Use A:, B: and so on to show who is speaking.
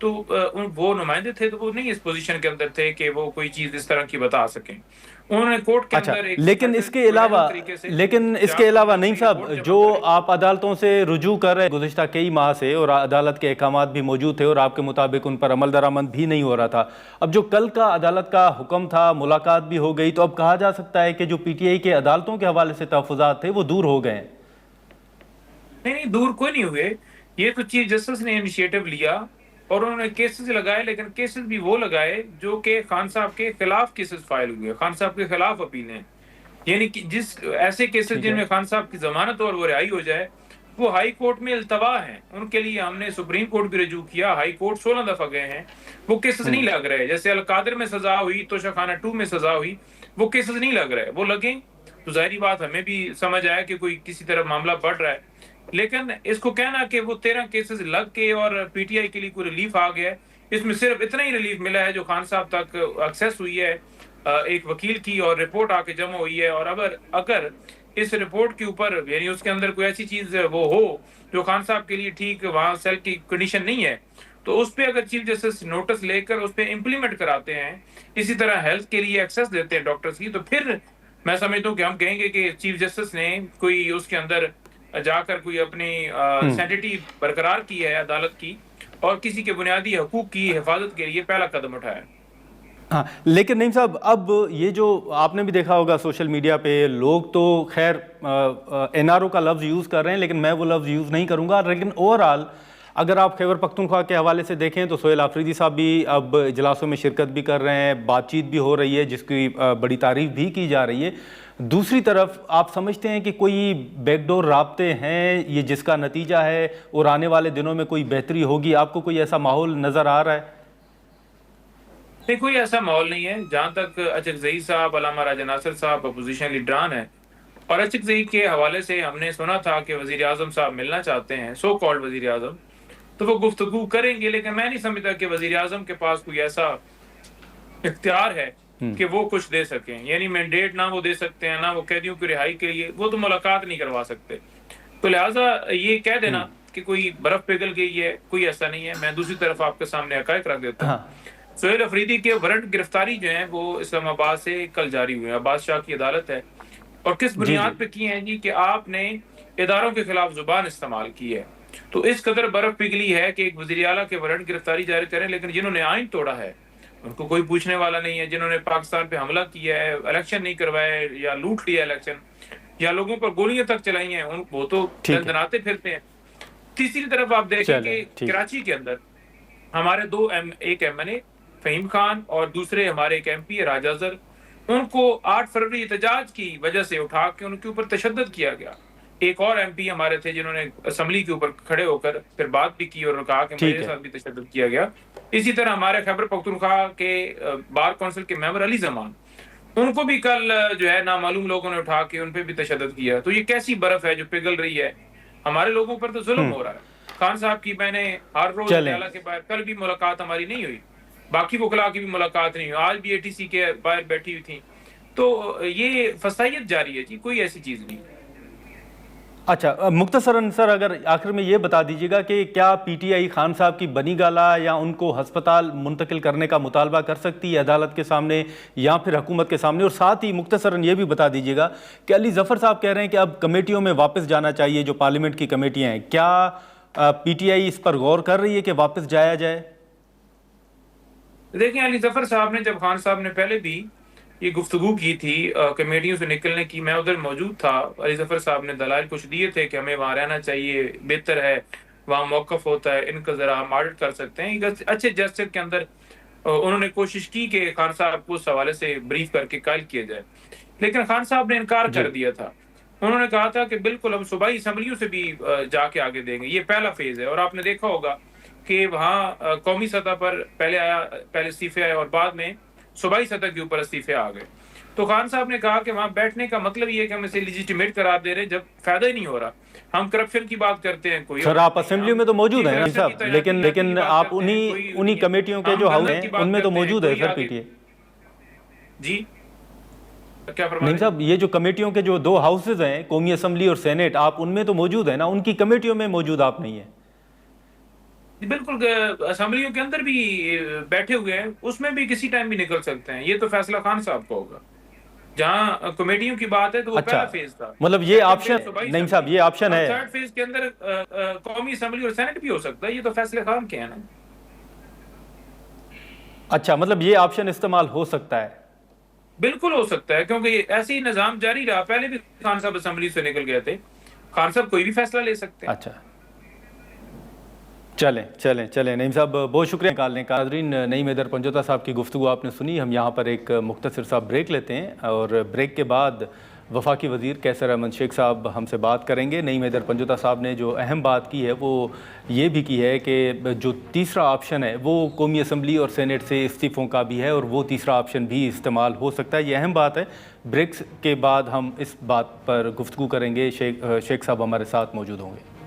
A: تو وہ نمائندے تھے تو وہ نہیں اس پوزیشن کے اندر تھے کہ وہ کوئی چیز اس طرح کی بتا سکیں. انہوں نے کورٹ کے
B: اچھا،
A: اندر ایک
B: لیکن اس کے علاوہ نعیم صاحب جو آپ عدالتوں سے رجوع کر رہے گزشتہ کئی ماہ سے، اور عدالت کے احکامات بھی موجود تھے اور آپ کے مطابق ان پر عمل درآمد بھی نہیں ہو رہا تھا، اب جو کل کا عدالت کا حکم تھا، ملاقات بھی ہو گئی، تو اب کہا جا سکتا ہے کہ جو پی ٹی آئی کے عدالتوں کے حوالے سے تحفظات تھے وہ دور ہو گئے ہیں؟
A: نہیں، دور کوئی نہیں ہوئے. یہ تو چیف جسٹس نے انیشیٹو لیا اور انہوں نے کیسز لگائے، لیکن کیسز بھی وہ لگائے جو کہ خان صاحب کے خلاف کیسز فائل ہوئے، خان صاحب کے خلاف اپیلیں. یعنی کہ جس ایسے کیسز جن میں خان صاحب کی ضمانت اور وہ رہائی ہو جائے، وہ ہائی کورٹ میں التوا ہیں. ان کے لیے ہم نے سپریم کورٹ بھی رجوع کیا، ہائی کورٹ 16 دفعہ گئے ہیں، وہ کیسز نہیں لگ رہے. جیسے القادر میں سزا ہوئی، توشہ خانہ 2 میں سزا ہوئی، وہ کیسز نہیں لگ رہے. وہ لگیں تو ظاہری بات ہمیں بھی سمجھ آیا کہ کوئی کسی طرح معاملہ بڑھ رہا ہے. لیکن اس کو کہنا کہ وہ 13 کیسز لگ کے اور پی ٹی آئی کے لیے کوئی ریلیف آ گیا ہے، اس میں صرف اتنا ہی ریلیف ملا ہے جو خان صاحب تک ایکسیس ہوئی ہے ایک وکیل کی، اور رپورٹ آ کے جمع ہوئی ہے. اور اگر اس رپورٹ کے اوپر یعنی اس کے اندر کوئی ایسی چیز وہ ہو جو خان صاحب کے لیے ٹھیک وہاں سیل کی کنڈیشن نہیں ہے، تو اس پہ اگر چیف جسٹس نوٹس لے کر اس پہ امپلیمنٹ کراتے ہیں، اسی طرح ہیلتھ کے لیے ایکسیس دیتے ہیں ڈاکٹرز کی، تو پھر میں سمجھتا ہوں کہ ہم کہیں گے کہ چیف جسٹس نے کوئی اس کے اندر جا کر کوئی اپنی سینٹیٹی برقرار کی ہے عدالت کی، اور کسی کے بنیادی حقوق کی حفاظت کے لیے پہلا قدم اٹھایا.
B: ہاں، لیکن نعیم صاحب اب یہ جو آپ نے بھی دیکھا ہوگا سوشل میڈیا پہ لوگ تو خیر این آر او کا لفظ یوز کر رہے ہیں، لیکن میں وہ لفظ یوز نہیں کروں گا. لیکن اوورآل اگر آپ خیبر پختونخوا کے حوالے سے دیکھیں تو سہیل آفریدی صاحب بھی اب اجلاسوں میں شرکت بھی کر رہے ہیں، بات چیت بھی ہو رہی ہے جس کی بڑی تعریف بھی کی جا رہی ہے. دوسری طرف آپ سمجھتے ہیں کہ کوئی بیک ڈور رابطے ہیں یہ جس کا نتیجہ ہے اور آنے والے دنوں میں کوئی بہتری ہوگی؟ آپ کو کوئی ایسا ماحول نظر آ رہا ہے؟
A: نہیں، کوئی ایسا ماحول نہیں ہے. جہاں تک اچکزئی صاحب، علامہ راجہ ناصر صاحب اپوزیشن لیڈران ہیں، اور اچکزئی کے حوالے سے ہم نے سنا تھا کہ وزیر اعظم صاحب ملنا چاہتے ہیں، سو کالڈ وزیر اعظم، تو وہ گفتگو کریں گے. لیکن میں نہیں سمجھتا کہ وزیر اعظم کے پاس کوئی ایسا اختیار ہے کہ وہ کچھ دے سکیں. یعنی مینڈیٹ نہ وہ دے سکتے ہیں، نہ وہ قیدیوں کی رہائی کے لیے وہ تو ملاقات نہیں کروا سکتے. تو لہٰذا یہ کہہ دینا کہ کوئی برف پگھل گئی ہے، کوئی ایسا نہیں ہے. میں دوسری طرف آپ کے سامنے حقائق رکھ دیتا ہوں. سہیل آفریدی کے وارنٹ گرفتاری جو ہیں وہ اسلام آباد سے کل جاری ہوئے ہیں. عباس شاہ کی عدالت ہے، اور کس بنیاد پہ کی ہیں جی؟ کہ آپ نے اداروں کے خلاف زبان استعمال کی ہے. تو اس قدر برف پگھلی ہے کہ ایک وزیر اعلیٰ کے وارنٹ گرفتاری جاری کریں، لیکن جنہوں نے آئین توڑا ہے ان کو کوئی پوچھنے والا نہیں ہے. جنہوں نے پاکستان پہ حملہ کیا ہے، الیکشن نہیں کروائے یا لوٹ لیا الیکشن، یا لوگوں پر گولیاں تک چلائی ہیں، وہ تو دندناتے پھرتے ہیں. تیسری طرف آپ دیکھیں کہ کراچی کے اندر ہمارے ایک ایم این اے فہیم خان اور دوسرے ہمارے ایک ایم پی راج اظہر، ان کو 8 فروری احتجاج کی وجہ سے اٹھا کے ان کے اوپر تشدد کیا گیا. ایک اور ایم پی ہمارے تھے جنہوں نے اسمبلی کے اوپر کھڑے ہو کر پھر بات بھی کی اور کہا کہ میرے ساتھ بھی تشدد کیا گیا. اسی طرح ہمارے خیبر پختونخوا کے بار کونسل کے ممبر علی زمان، ان کو بھی کل جو ہے نامعلوم لوگوں نے اٹھا کے ان پہ بھی تشدد کیا. تو یہ کیسی برف ہے جو پگھل رہی ہے؟ ہمارے لوگوں پر تو ظلم ہو رہا ہے. خان صاحب کی میں نے ہر روز ڈیالہ کے باہر، کل بھی ملاقات ہماری نہیں ہوئی، باقی وکلاء کی بھی ملاقات نہیں ہوئی، آج بھی اے ٹی سی کے باہر بیٹھی ہوئی تھیں. تو یہ فسائیت جاری ہے جی، کوئی ایسی چیز نہیں.
B: اچھا، مختصراً سر اگر آخر میں یہ بتا دیجیے گا کہ کیا پی ٹی آئی خان صاحب کی بنی گالہ یا ان کو ہسپتال منتقل کرنے کا مطالبہ کر سکتی ہے عدالت کے سامنے یا پھر حکومت کے سامنے؟ اور ساتھ ہی مختصراً یہ بھی بتا دیجیے گا کہ علی ظفر صاحب کہہ رہے ہیں کہ اب کمیٹیوں میں واپس جانا چاہیے، جو پارلیمنٹ کی کمیٹیاں ہیں، کیا پی ٹی آئی اس پر غور کر رہی ہے کہ واپس جایا جائے؟
A: دیکھیں، علی ظفر صاحب نے جب خان صاحب نے پہلے بھی یہ گفتگو کی تھی کمیٹیوں سے نکلنے کی، میں ادھر موجود تھا، علی ظفر صاحب نے دلائل کچھ دیے تھے کہ ہمیں وہاں رہنا چاہیے، بہتر ہے، وہاں موقف ہوتا ہے، ان کا ذرا ہم آڈٹ کر سکتے ہیں. اچھے جسٹس کے اندر انہوں نے کوشش کی کہ خان صاحب کو اس حوالے سے بریف کر کے قائل کیا جائے، لیکن خان صاحب نے انکار کر دیا تھا. انہوں نے کہا تھا کہ بالکل ہم صوبائی اسمبلیوں سے بھی جا کے آگے دیں گے، یہ پہلا فیز ہے. اور آپ نے دیکھا ہوگا کہ وہاں قومی سطح پر پہلے استعفے آئے اور بعد میں صوبائی سطح کے اوپر استعفے آ گئے. تو خان صاحب نے کہا کہ وہاں بیٹھنے کا مطلب یہ ہے کہ ہم اسے لیجیٹیمیٹ قرار دے رہے ہیں جب فائدہ ہی نہیں ہو رہا. ہم کرپشن کی بات کرتے ہیں، کوئی
B: سر آپ اسمبلیوں میں تو موجود ہیں صاحب، لیکن آپ انہی کمیٹیوں کے جو ہاؤس ہیں ان میں تو موجود ہے سر پی ٹی آئی.
A: جی کیا
B: نہیں صاحب، یہ جو کمیٹیوں کے جو 2 ہاؤسز ہیں، قومی اسمبلی اور سینیٹ، آپ ان میں تو موجود ہیں نا، ان کی کمیٹیوں میں موجود آپ نہیں ہیں.
A: بالکل اسمبلیوں کے اندر بھی بیٹھے ہوئے ہیں، اس میں بھی کسی ٹائم بھی نکل سکتے ہیں. یہ تو فیصلہ خان صاحب کا ہوگا. جہاں کمیٹیوں کی بات ہے تو وہ
B: اچھا
A: پہلا فیز تھا.
B: مطلب یہ آپشن نعیم صاحب یہ آپشن ہے.
A: تھرڈ فیز کے اندر قومی اسمبلی اور سینٹ بھی ہو سکتا ہے. یہ تو فیصلہ خان کے ہیں نا.
B: اچھا مطلب یہ آپشن استعمال ہو سکتا ہے.
A: بالکل ہو سکتا ہے، کیونکہ ایسے ہی نظام جاری رہا. پہلے بھی خان صاحب اسمبلی سے نکل گئے تھے. خان صاحب کوئی بھی فیصلہ لے سکتے ہیں.
B: اچھا چلیں نعیم صاحب بہت شکریہ نکالنے کا. ناظرین نعیم حیدر پنجوتا صاحب کی گفتگو آپ نے سنی. ہم یہاں پر ایک مختصر سا بریک لیتے ہیں اور بریک کے بعد وفاقی وزیر کیسر احمد شیخ صاحب ہم سے بات کریں گے. نعیم حیدر پنجوتا صاحب نے جو اہم بات کی ہے وہ یہ بھی کی ہے کہ جو تیسرا آپشن ہے وہ قومی اسمبلی اور سینٹ سے استعفوں کا بھی ہے اور وہ تیسرا آپشن بھی استعمال ہو سکتا ہے. یہ اہم بات ہے. بریکس کے بعد ہم اس بات پر گفتگو کریں گے. شیخ صاحب ہمارے ساتھ موجود ہوں گے.